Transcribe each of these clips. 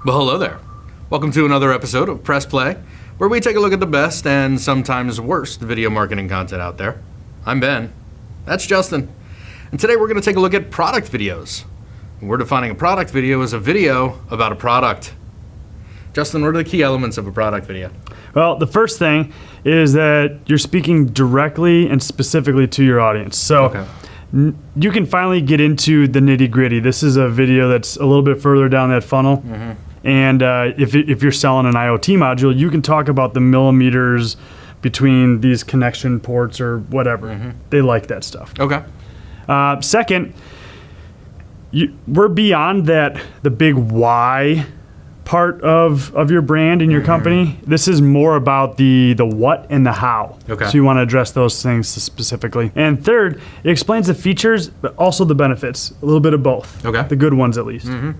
Well, hello there. Welcome to another episode of Press Play, where we take a look at the best and sometimes worst video marketing content out there. I'm Ben. That's Justin. And today we're going to take a look at product videos. We're defining a product video as a video about a product. Justin, what are the key elements of a product video? Well, the first thing is that you're speaking directly and specifically to your audience. So you can finally get into the nitty-gritty. This is a video that's a little bit further down that funnel. Mm-hmm. And if you're selling an IoT module, you can talk about the millimeters between these connection ports or whatever. Mm-hmm. They like that stuff. Okay. Second, we're beyond that, the big why part of your brand and your company. This is more about the what and the how. Okay. So you want to address those things specifically. And third, it explains the features, but also the benefits. A little bit of both. Okay. The good ones, at least. Mm-hmm.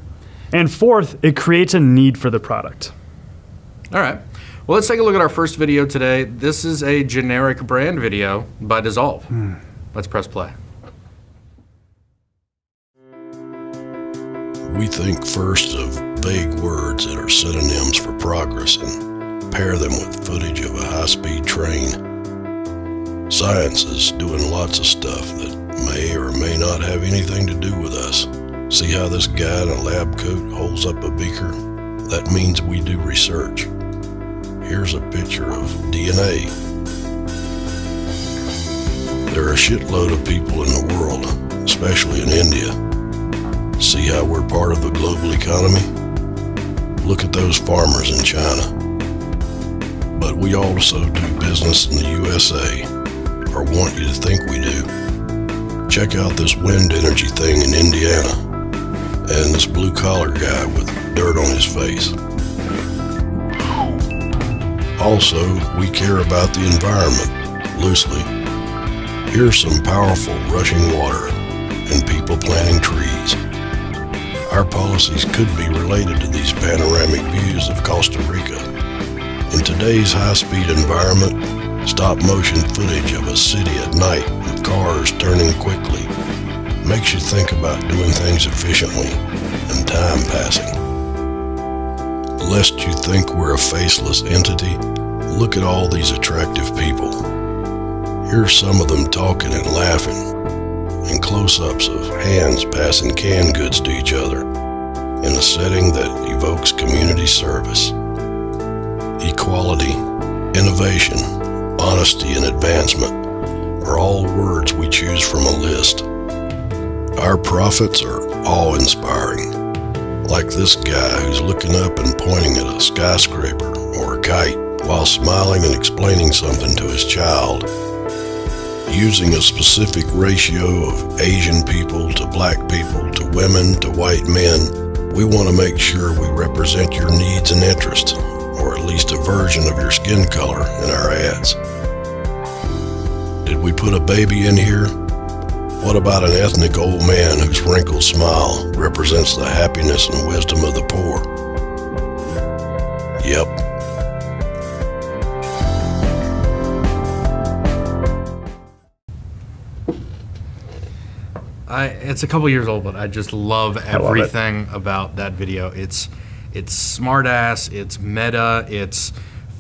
And fourth, it creates a need for the product. All right. Well, let's take a look at our first video today. This is a generic brand video by Dissolve. Let's press play. We think first of vague words that are synonyms for progress and pair them with footage of a high-speed train. Science is doing lots of stuff that may or may not have anything to do with us. See how this guy in a lab coat holds up a beaker? That means we do research. Here's a picture of DNA. There are a shitload of people in the world, especially in India. See how we're part of the global economy? Look at those farmers in China. But we also do business in the USA, or want you to think we do. Check out this wind energy thing in Indiana, and this blue-collar guy with dirt on his face. Also, we care about the environment, loosely. Here's some powerful rushing water and people planting trees. Our policies could be related to these panoramic views of Costa Rica. In today's high-speed environment, stop-motion footage of a city at night with cars turning quickly makes you think about doing things efficiently and time passing. Lest you think we're a faceless entity, look at all these attractive people. Here's some of them talking and laughing, and close-ups of hands passing canned goods to each other in a setting that evokes community service. Equality, innovation, honesty, and advancement are all words we choose from a list. Our prophets are awe-inspiring, like this guy who's looking up and pointing at a skyscraper or a kite while smiling and explaining something to his child. Using a specific ratio of Asian people to black people to women to white men, we want to make sure we represent your needs and interests, or at least a version of your skin color in our ads. Did we put a baby in here? What about an ethnic old man whose wrinkled smile represents the happiness and wisdom of the poor? Yep. It's a couple years old, but I just love everything about that video. It's smart ass, it's meta, it's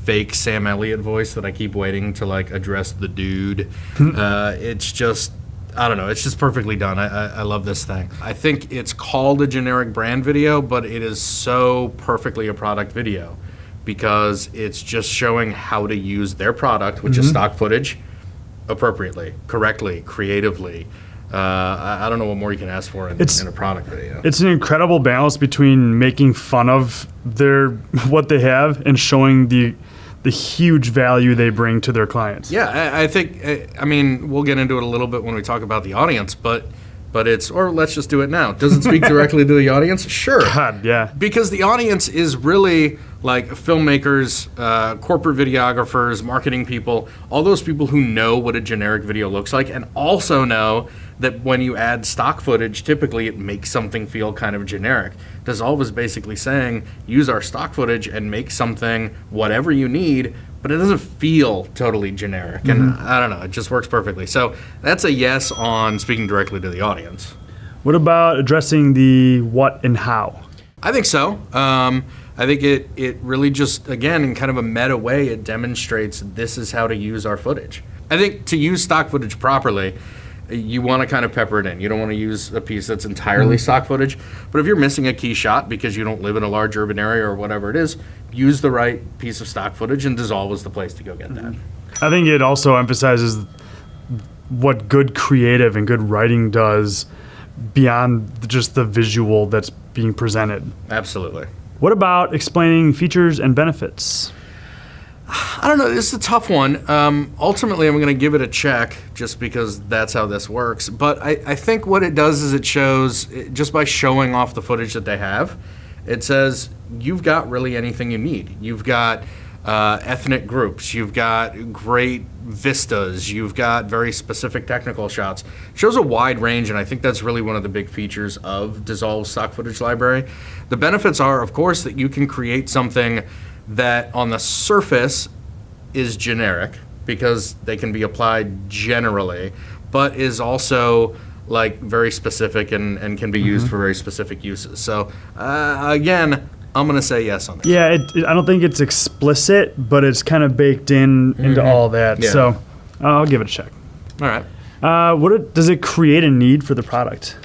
fake Sam Elliott voice that I keep waiting to address the dude. It's just, I don't know, it's just perfectly done. I love this thing. I think it's called a generic brand video, but it is so perfectly a product video because it's just showing how to use their product, which is stock footage, appropriately, correctly, creatively. I don't know what more you can ask for in a product video. It's an incredible balance between making fun of what they have and showing the huge value they bring to their clients. Yeah, I think, we'll get into it a little bit when we talk about the audience, but it's, or let's just do it now. Does it speak directly to the audience? Sure. God, yeah. Because the audience is really like filmmakers, corporate videographers, marketing people, all those people who know what a generic video looks like and also know that when you add stock footage, typically it makes something feel kind of generic. Dissolve is basically saying, use our stock footage and make something whatever you need, but it doesn't feel totally generic. And I don't know, it just works perfectly. So that's a yes on speaking directly to the audience. What about addressing the what and how? I think so. I think it really just, again, in kind of a meta way, it demonstrates this is how to use our footage. I think to use stock footage properly, you want to kind of pepper it in. You don't want to use a piece that's entirely stock footage. But if you're missing a key shot because you don't live in a large urban area or whatever it is, use the right piece of stock footage, and Dissolve is the place to go get that. I think it also emphasizes what good creative and good writing does beyond just the visual that's being presented. Absolutely. What about explaining features and benefits? I don't know. This is a tough one. Ultimately, I'm going to give it a check just because that's how this works. But I think what it does is it shows, just by showing off the footage that they have, it says you've got really anything you need. You've got ethnic groups. You've got great vistas. You've got very specific technical shots. It shows a wide range, and I think that's really one of the big features of Dissolve's stock footage library. The benefits are, of course, that you can create something that on the surface is generic because they can be applied generally, but is also like very specific and can be used for very specific uses. So again, I'm going to say yes on this. Yeah, I don't think it's explicit, but it's kind of baked into all that. Yeah. So I'll give it a check. All right. Does it create a need for the product?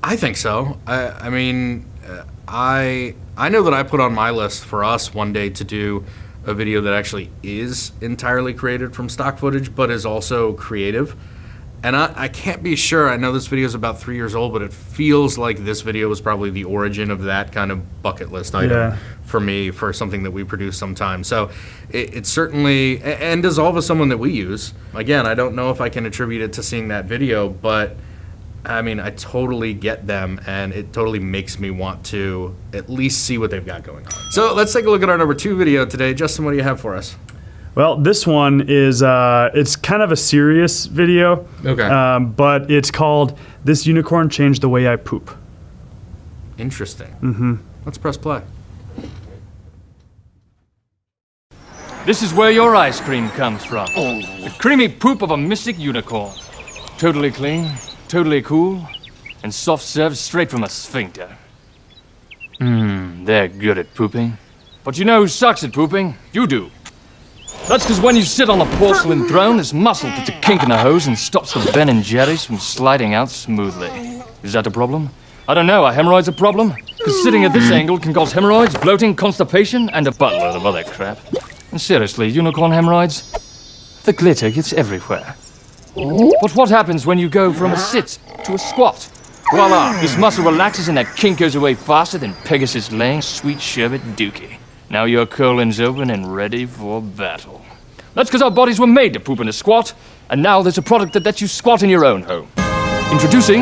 I think so. I mean, I know that I put on my list for us one day to do a video that actually is entirely created from stock footage, but is also creative. And I can't be sure. I know this video is about 3 years old, but it feels like this video was probably the origin of that kind of bucket list item for me, for something that we produce sometime. So it's certainly, and Dissolve is someone that we use. Again, I don't know if I can attribute it to seeing that video, but I mean, I totally get them, and it totally makes me want to at least see what they've got going on. So let's take a look at our number 2 video today. Justin, what do you have for us? Well, this one is, it's kind of a serious video. Okay. But it's called "This Unicorn Changed the Way I Poop." Interesting. Let's press play. This is where your ice cream comes from. The creamy poop of a mystic unicorn. Totally clean, totally cool, and soft served straight from a sphincter. They're good at pooping. But you know who sucks at pooping? You do. That's because when you sit on the porcelain throne, this muscle puts a kink in the hose and stops the Ben & Jerry's from sliding out smoothly. Is that a problem? I don't know, are hemorrhoids a problem? Because sitting at this angle can cause hemorrhoids, bloating, constipation, and a buttload of other crap. And seriously, unicorn hemorrhoids? The glitter gets everywhere. But what happens when you go from a sit to a squat? Voila! This muscle relaxes and that kink goes away faster than Pegasus laying sweet sherbet dookie. Now your colon's open and ready for battle. That's because our bodies were made to poop in a squat, and now there's a product that lets you squat in your own home. Introducing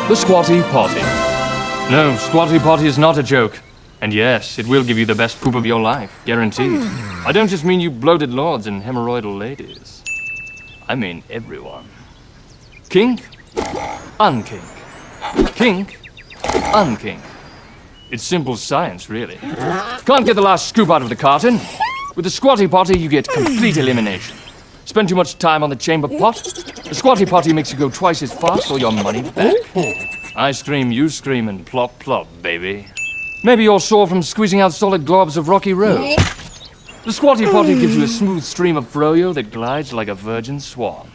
the Squatty Potty. No, Squatty Potty is not a joke. And yes, it will give you the best poop of your life, guaranteed. I don't just mean you bloated lords and hemorrhoidal ladies. I mean everyone. Kink, unkink. Kink, unkink. It's simple science, really. Can't get the last scoop out of the carton. With the Squatty Potty, you get complete elimination. Spend too much time on the chamber pot? The Squatty Potty makes you go twice as fast or your money back. I scream, you scream, and plop, plop, baby. Maybe you're sore from squeezing out solid globs of rocky road. The Squatty Potty gives you a smooth stream of froyo that glides like a virgin swan.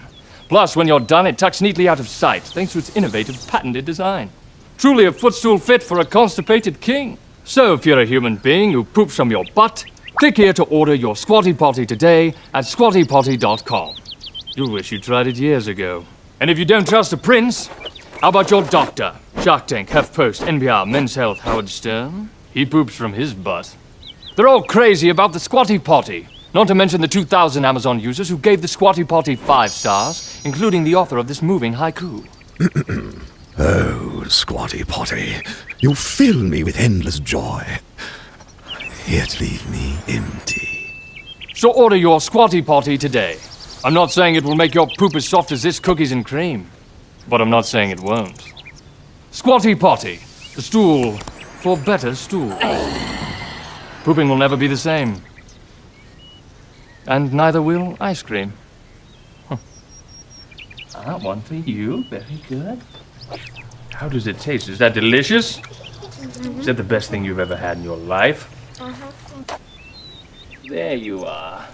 Plus, when you're done, it tucks neatly out of sight, thanks to its innovative, patented design. Truly a footstool fit for a constipated king. So if you're a human being who poops from your butt, click here to order your Squatty Potty today at squattypotty.com. You'll wish you tried it years ago. And if you don't trust the prince, how about your doctor? Shark Tank, HuffPost, NPR, Men's Health, Howard Stern? He poops from his butt. They're all crazy about the Squatty Potty. Not to mention the 2,000 Amazon users who gave the Squatty Potty 5 stars, including the author of this moving haiku. Oh, Squatty Potty, you fill me with endless joy, yet leave me empty. So order your Squatty Potty today. I'm not saying it will make your poop as soft as this cookies and cream, but I'm not saying it won't. Squatty Potty, the stool for better stool. Pooping will never be the same. And neither will ice cream. One for you, very good. How does it taste? Is that delicious? Is that the best thing you've ever had in your life? There you are.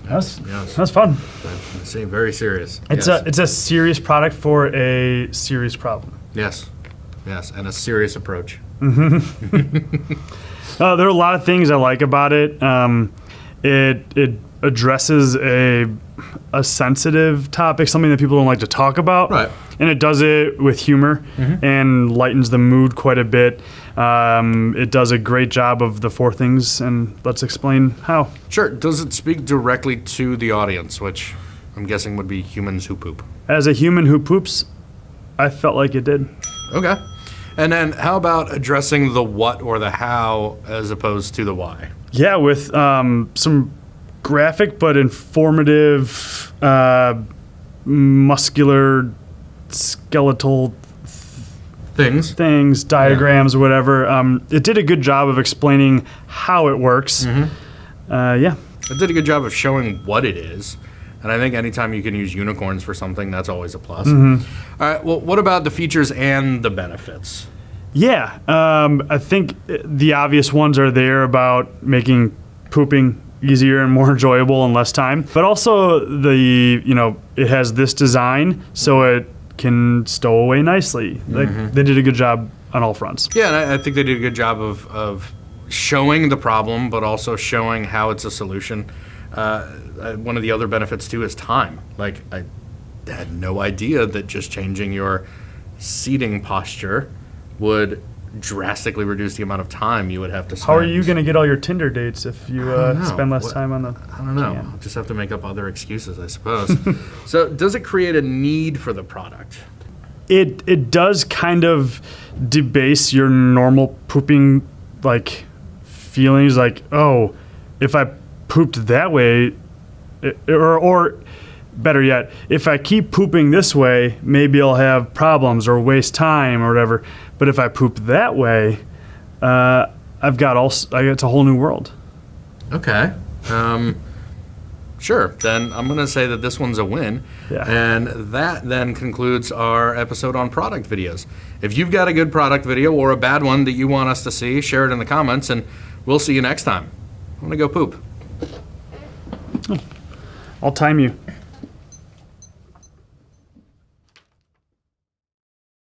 That's fun. I say very serious. It's a serious product for a serious problem. Yes, and a serious approach. There are a lot of things I like about it. It addresses a sensitive topic, something that people don't like to talk about. Right. And it does it with humor and lightens the mood quite a bit. It does a great job of the 4 things, and let's explain how. Sure. Does it speak directly to the audience, which I'm guessing would be humans who poop? As a human who poops, I felt like it did. Okay. And then how about addressing the what or the how as opposed to the why? Yeah, with some graphic but informative, muscular, skeletal things, diagrams, whatever. It did a good job of explaining how it works. Yeah. It did a good job of showing what it is. And I think anytime you can use unicorns for something, that's always a plus. All right, well, what about the features and the benefits? Yeah, I think the obvious ones are there about making pooping easier and more enjoyable in less time. But also it has this design, so it can stow away nicely. They did a good job on all fronts. Yeah, and I think they did a good job of showing the problem, but also showing how it's a solution. One of the other benefits too is time. Like, I had no idea that just changing your seating posture would drastically reduce the amount of time you would have to spend. How are you going to get all your Tinder dates if you spend less time on the I don't know. can? I'll just have to make up other excuses, I suppose. So does it create a need for the product? It does kind of debase your normal pooping feelings, like, oh, if I pooped that way, or better yet, if I keep pooping this way, maybe I'll have problems or waste time or whatever. But if I poop that way, it's a whole new world. Okay. Sure. Then I'm going to say that this one's a win. Yeah. And that then concludes our episode on product videos. If you've got a good product video or a bad one that you want us to see, share it in the comments, and we'll see you next time. I'm going to go poop. I'll time you.